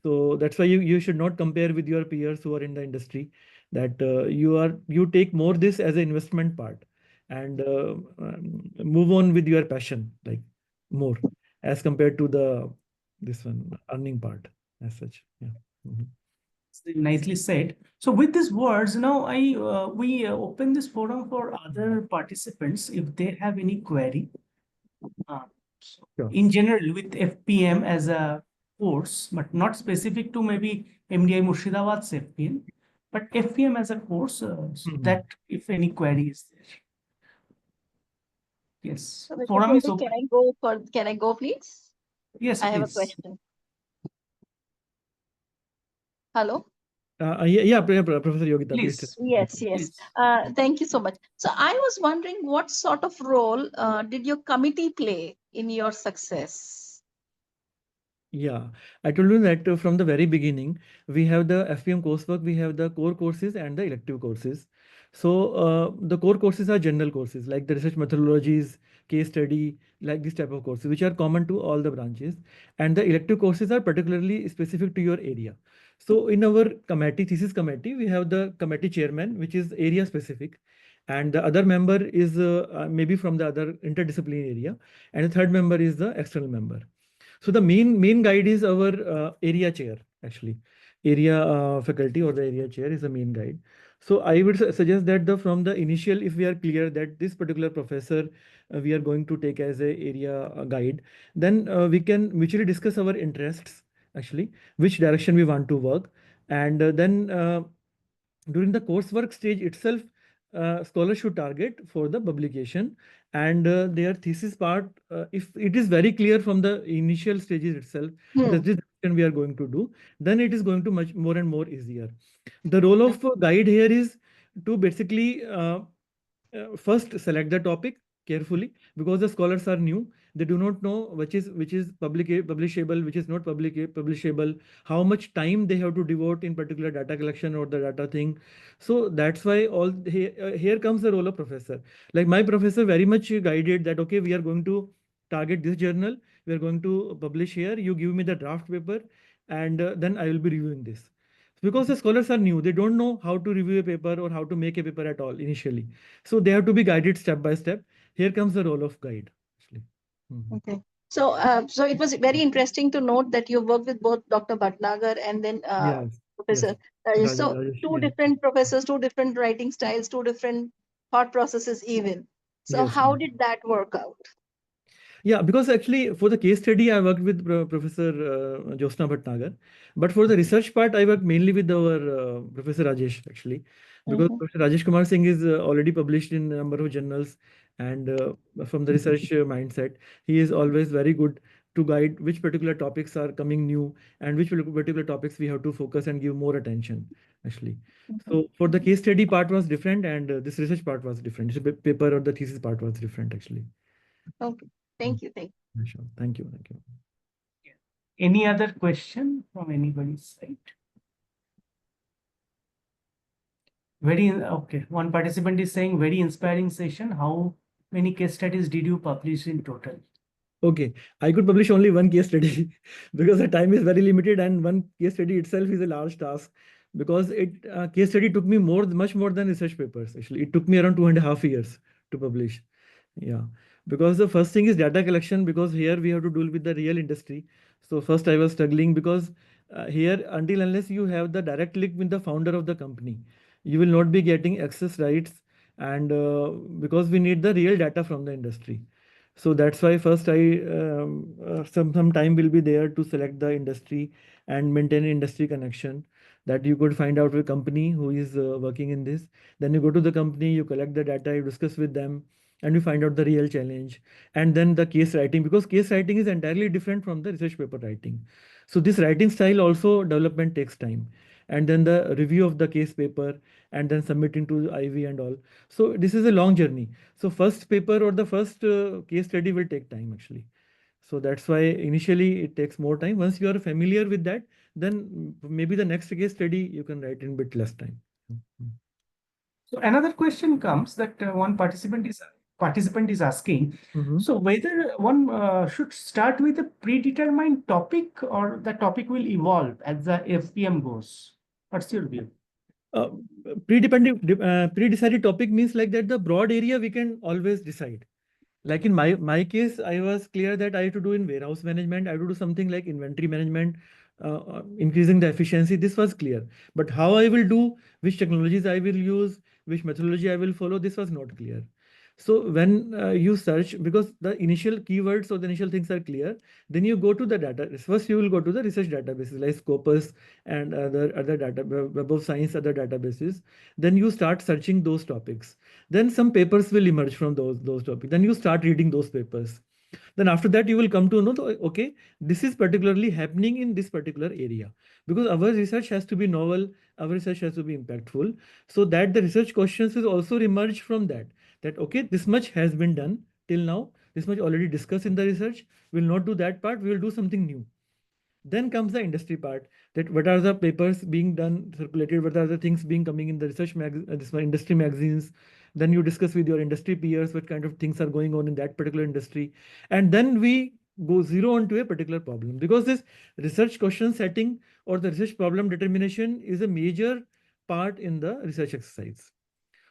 So that's why you should not compare with your peers who are in the industry. That you take more this as an investment part, and move on with your passion like more as compared to the this one earning part as such. Yeah. Mhm. Nicely said. So with these words, now we open this forum for other participants if they have any query. So Sure. in general, with FPM as a course, but not specific to maybe MDI Murshidabad's FPM, but FPM as a course, so Mhm. that if any query is there. Yes, So, Mr. forum is Souvik, open. can I go, please? Yes, I have a please. question. Hello? Yeah, Professor Yogita, please. Please. Yes, yes. Please. Thank you so much. So I was wondering what sort of role did your committee play in your success? Yeah, I told you that from the very beginning, we have the FPM coursework, we have the core courses and the elective courses. So the core courses are general courses like the research methodologies, case study, like this type of courses, which are common to all the branches. And the elective courses are particularly specific to your area. So in our committee, thesis committee, we have the committee chairman, which is area specific. And the other member is maybe from the other interdisciplinary area. And the third member is the external member. So the main guide is our area chair actually. Area faculty or the area chair is the main guide. So I would suggest that from the initial, if we are clear that this particular professor we are going to take as a area guide, then we can mutually discuss our interests actually, which direction we want to work, and then during the coursework stage itself, scholars should target for the publication, and their thesis part, if it is very clear from the initial stages itself that this direction we are going to do, then it is going to much more and more easier. The role of guide here is to basically first select the topic, carefully, because the scholars are new. They do not know which is publishable, which is not publishable, how much time they have to devote in particular data collection or the data thing. So that's why here comes the role of professor. Like my professor very much guided that, okay, we are going to target this journal, we are going to publish here, you give me the draft paper, and then I will be reviewing this. Because the scholars are new, they don't know how to review a paper or how to make a paper at all initially. So they have to be guided step by step. Here comes the role of guide, actually. Mhm. Okay. So, so it was very interesting to note that you worked with both Dr. Bhatnagar and then Yes, yes. Professor. So Rajesh, two yeah. different professors, two different writing styles, two different thought processes even. So Yes. how did that work out? Yeah, because actually for the case study, I worked with Professor Josna Bhatnagar. But for the research part, I worked mainly with our Professor Rajesh, actually. Because Mhm. Professor Rajesh Kumar Singh is already published in a number of journals. And from the research mindset, he is always very good to guide which particular topics are coming new and which particular topics we have to focus and give more attention, actually. So for the case study part was different, and this research part was different. So paper or the thesis part was different, actually. Okay. Thank you. Thank you. Yeah, sure. Thank you. Thank you. Any other question from anybody's side? Okay. One participant is saying very inspiring session. How many case studies did you publish in total? Okay, I could publish only one case study because the time is very limited, and one case study itself is a large task, because case study took me much more than research papers. Actually, it took me around 2.5 years to publish. Yeah, because the first thing is data collection, because here we have to deal with the real industry. So first I was struggling, because here, until unless you have the direct link with the founder of the company, you will not be getting access rights, and because we need the real data from the industry. So that's why first some time will be there to select the industry and maintain industry connection, that you could find out a company who is working in this. Then you go to the company, you collect the data, you discuss with them, and you find out the real challenge. And then the case writing, because case writing is entirely different from the research paper writing. So this writing style also development takes time. And then the review of the case paper, and then submitting to IV and all. So this is a long journey. So first paper or the first case study will take time, actually. So that's why initially it takes more time. Once you are familiar with that, then maybe the next case study you can write in bit less time. So another question comes that one participant is asking. Mhm. So whether one should start with a predetermined topic or the topic will evolve as the FPM goes. What's your view? Uh, pre-decided topic means like that the broad area we can always decide. Like in my case, I was clear that I have to do in warehouse management, I have to do something like inventory management, increasing the efficiency. This was clear. But how I will do, which technologies I will use, which methodology I will follow, this was not clear. So when you search, because the initial keywords or the initial things are clear, then you go to the data. First, you will go to the research databases like Scopus and other data, Web of Science, other databases. Then you start searching those topics. Then some papers will emerge from those topics. Then you start reading those papers. Then after that, you will come to know, okay, this is particularly happening in this particular area, because our research has to be novel, our research has to be impactful, so that the research questions will also emerge from that. That okay, this much has been done till now, this much already discussed in the research. We'll not do that part. We will do something new. Then comes the industry part, that what are the papers being done, circulated, what are the things being coming in the industry magazines. Then you discuss with your industry peers what kind of things are going on in that particular industry. And then we go zero onto a particular problem, because this research question setting or the research problem determination is a major part in the research exercise.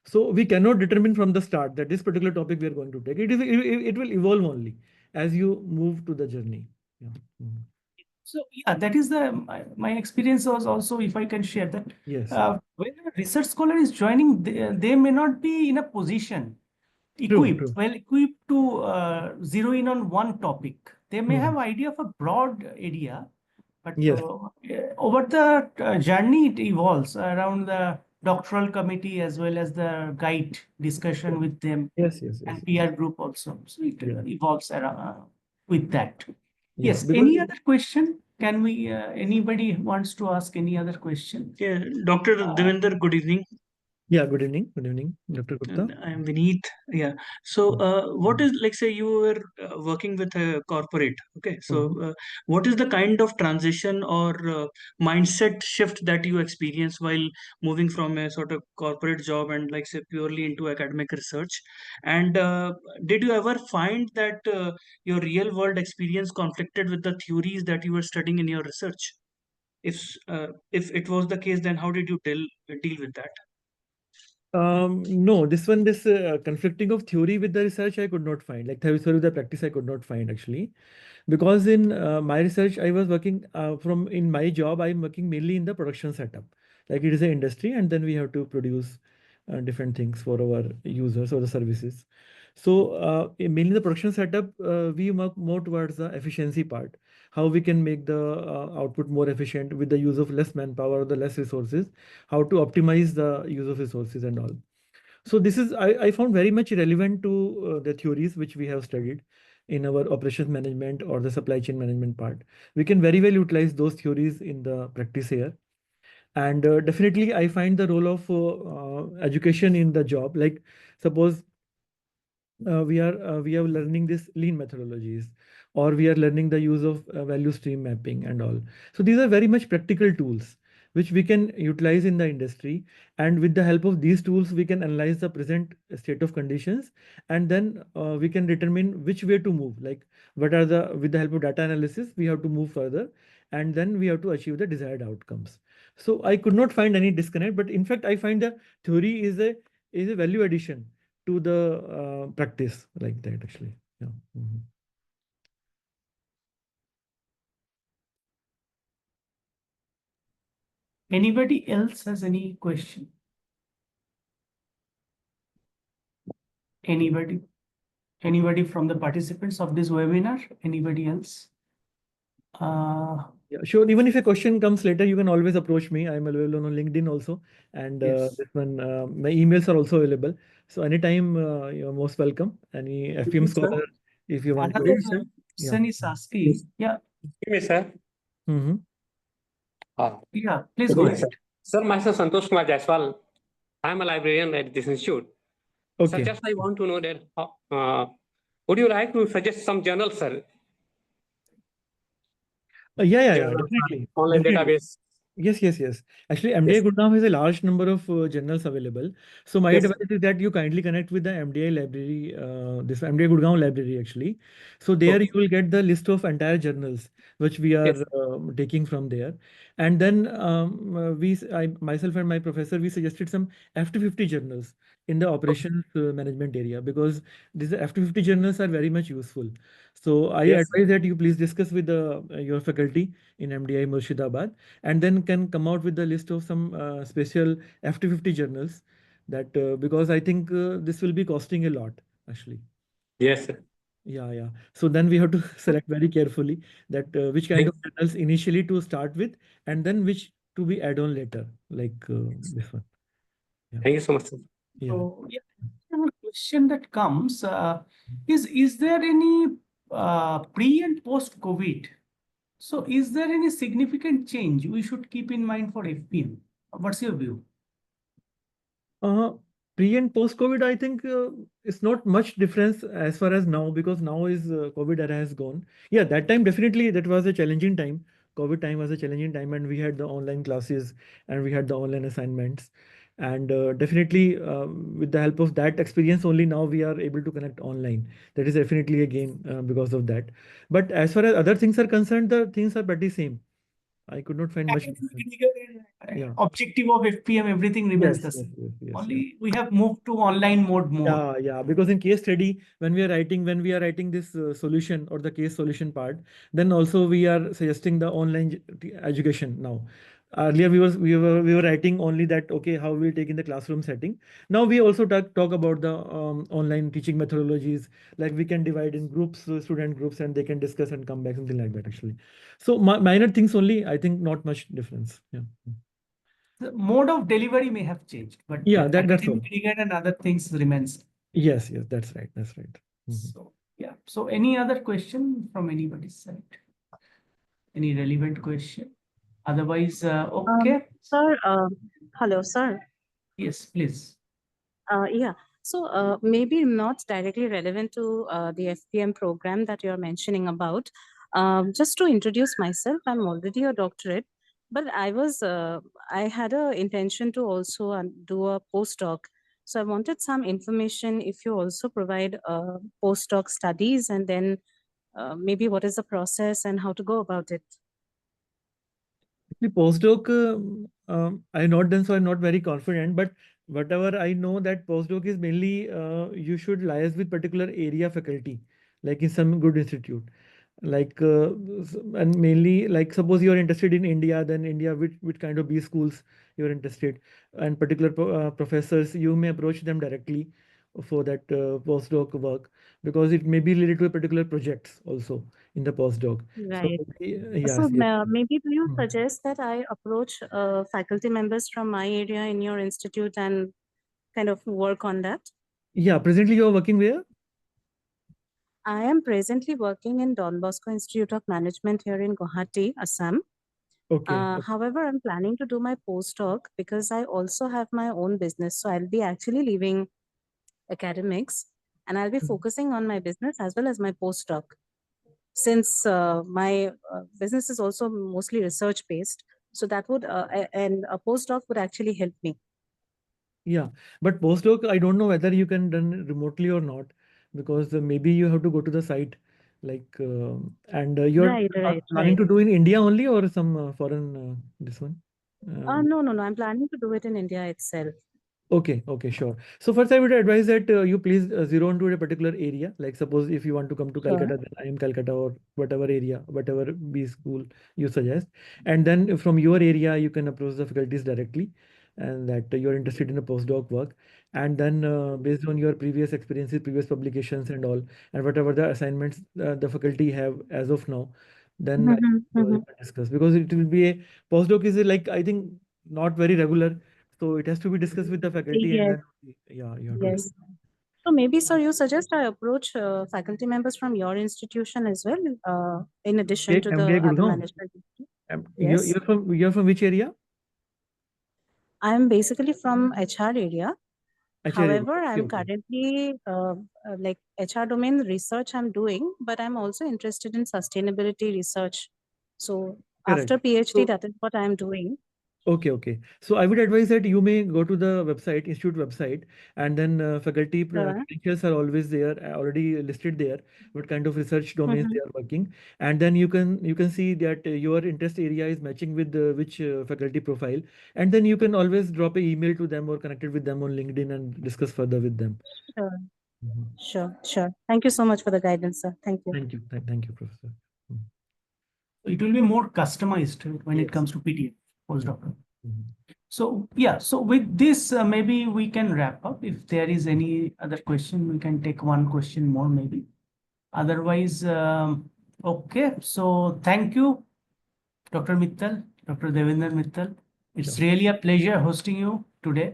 So we cannot determine from the start that this particular topic we are going to take. It will evolve only as you move to the journey. Yeah. Mhm. So yeah, that is my experience was also, if I can share that, Yes. when a research scholar is joining, they may not be in a position True. well equipped to zero in on one topic. They may have Hmm. idea of a broad area, but Yes. over the journey it evolves around the doctoral committee as well as the guide discussion with them Yes. and peer group also. So it Yeah. evolves around with that. Yeah. Yes. Because Any other question? Can we? Anybody wants to ask any other question? Yeah, Dr. Devinder, good evening. Yeah, good evening. Good evening, Dr. Gupta. And I am Vineet. Yeah. So, what is, like, say you were working with a corporate. Okay. So, what is the kind of transition or mindset shift that you experience while moving from a sort of corporate job and, like, say, purely into academic research? And did you ever find that your real world experience conflicted with the theories that you were studying in your research? If it was the case, then how did you deal with that? No, this conflicting of theory with the research I could not find. Like theory with the practice I could not find actually, because in my research I was working in my job I'm working mainly in the production setup. Like it is an industry, and then we have to produce different things for our users or the services. So mainly the production setup, we work more towards the efficiency part, how we can make the output more efficient with the use of less manpower or the less resources, how to optimize the use of resources and all. So this is I found very much relevant to the theories which we have studied in our operations management or the supply chain management part. We can very well utilize those theories in the practice here. And definitely I find the role of education in the job. Like suppose we are learning this lean methodologies, or we are learning the use of value stream mapping and all. So these are very much practical tools which we can utilize in the industry, and with the help of these tools we can analyze the present state of conditions, and then we can determine which way to move, like what are the, with the help of data analysis we have to move further, and then we have to achieve the desired outcomes. So I could not find any disconnect, but in fact I find the theory is a value addition to the practice, like that actually. Yeah. Anybody else has any question? Anybody from the participants of this webinar? Anybody else? Yeah, sure. Even if a question comes later, you can always approach me. I'm available on LinkedIn also, and Yes. this one, my emails are also available. So anytime you're most welcome. Any FPM Sir, scholar, if you want another to. person is asking. Yeah. Me, sir. Mm-hmm. Yeah. Please Good go evening, ahead. sir. Sir, myself Santosh Kumar Jaiswal. I am a librarian at this institute. Sir, Okay. just I want to know that would you like to suggest some journals, sir? Yeah, Journal, definitely. online Definitely. database. Yes. Actually, MDI Yes. Gurgaon has a large number of journals available. So my Yes. advice is that you kindly connect with the MDI library, this MDI Gurgaon library actually. So there you Okay. will get the list of entire journals which we are Yes. taking from there. And then I myself and my professor, we suggested some F250 journals in the operations management area, because these F250 journals are very much useful. So I Yes. advise that you please discuss with your faculty in MDI Murshidabad, and then can come out with the list of some special F250 journals, that because I think this will be costing a lot actually. Yes, sir. Yeah. So then we have to select very carefully that which kind of journals initially to start with, and then which to be add on later, like this one. Yeah. Thank you so much, sir. Yeah. So, yeah, a question that comes is there any pre and post COVID? So, is there any significant change we should keep in mind for FPM? What's your view? Pre and post COVID, I think it's not much difference as far as now, because now is COVID era has gone. Yeah, that time definitely that was a challenging time. COVID time was a challenging time, and we had the online classes and we had the online assignments, and definitely with the help of that experience only now we are able to connect online. That is definitely a gain because of that. But as far as other things are concerned, the things are pretty same. I could not find much difference. Yeah. Objective of FPM, everything remains the same. Yes. Only we have moved to online mode more. Yeah. Because in case study, when we are writing this solution or the case solution part, then also we are suggesting the online education now. Earlier we were writing only that, okay, how we take in the classroom setting. Now we also talk about the online teaching methodologies, like we can divide in groups, student groups, and they can discuss and come back, something like that actually. So minor things only, I think not much difference. Yeah. The mode of delivery may have changed, but Yeah, that's all. academic rigor and other things remains. Yes, that's right. So, yeah. So, any other question from anybody's side? Any relevant question? Otherwise, okay. Sir, hello, sir. Yes, please. Yeah, so maybe not directly relevant to the FPM program that you're mentioning about. Just to introduce myself, I'm already a doctorate, but I had a intention to also do a postdoc. So I wanted some information if you also provide postdoc studies, and then maybe what is the process and how to go about it. The postdoc, I not done, so I'm not very confident. But whatever I know, that postdoc is mainly you should liaise with particular area faculty, like in some good institute. Like and mainly like suppose you are interested in India, then India which kind of B schools you are interested, and particular professors you may approach them directly for that postdoc work, because it may be related to a particular projects also in the postdoc. So Right. So yes, yes. maybe do you Hmm. suggest that I approach faculty members from my area in your institute and kind of work on that? Yeah, presently you are working where? I am presently working in Don Bosco Institute of Management here in Guwahati, Assam. Okay. However, I'm planning to do my postdoc because I also have my own business. So I'll be actually leaving academics and I'll be Mhm. focusing on my business as well as my postdoc. Since my business is also mostly research based, so that would and a postdoc would actually help me. Yeah, but postdoc, I don't know whether you can done remotely or not, because maybe you have to go to the site, like, and you're Right, right, planning right. to do in India only or some foreign this one? No, no, no. I'm planning to do it in India itself. Okay, okay, sure. So first, I would advise that you please zero into a particular area. Like suppose if you want to come to Sure. Calcutta, then I am Calcutta or whatever area, whatever B school you suggest. And then from your area, you can approach the faculties directly, and that you're interested in a postdoc work. And then based on your previous experiences, previous publications and all, and whatever the assignments the faculty have as of now, then I think, you can discuss, because it will be a postdoc is like, I think, not very regular, so it has to be discussed with the faculty, and Yes, then yeah, you have to. yes. So maybe, sir, you suggest I approach faculty members from your institution as well, in addition to the MDI other Gurgaon. management. You're, Yes, you're from which area? I am basically from HR area. HR area. However, Okay, I'm okay. currently like HR domain research I'm doing, but I'm also interested in sustainability research. So after Correct. PhD, So that is what I'm doing. okay, okay. So I would advise that you may go to the website, institute website, and then faculty Sure. credentials are always there, already listed there, what kind of research domains Mhm. they are working, and then you can see that your interest area is matching with which faculty profile, and then you can always drop an email to them or connected with them on LinkedIn and discuss further with them. Sure, Mhm. sure, sure. Thank you so much for the guidance, sir. Thank you. Thank you. Thank you, Professor. Mhm. It will be more customized when it Yes. comes to PDF Yeah. postdoc. Mhm. So yeah, so with this, maybe we can wrap up. If there is any other question, we can take one question more maybe. Otherwise, okay. So thank you, Dr. Mittal, Dr. Devinder Mittal. It's Sure. really a pleasure hosting you today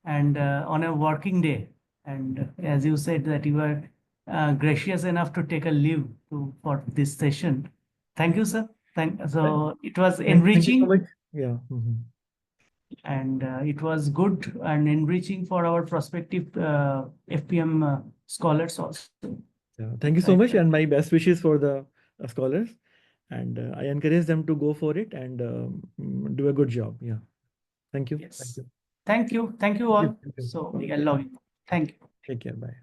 and on a working day. And as you said that you were gracious enough to take a leave for this session. Thank you, sir. So it was Thank you so enriching much. Yeah. Mhm. and it was good and enriching for our prospective FPM scholars also. Yeah. Thank you so Right. much, and my best wishes for the scholars. And I encourage them to go for it and do a good job. Yeah. Thank you. Thank Yes. you. Thank you. Thank you all. Thank you. So we are logging. Thank you. Take care. Bye.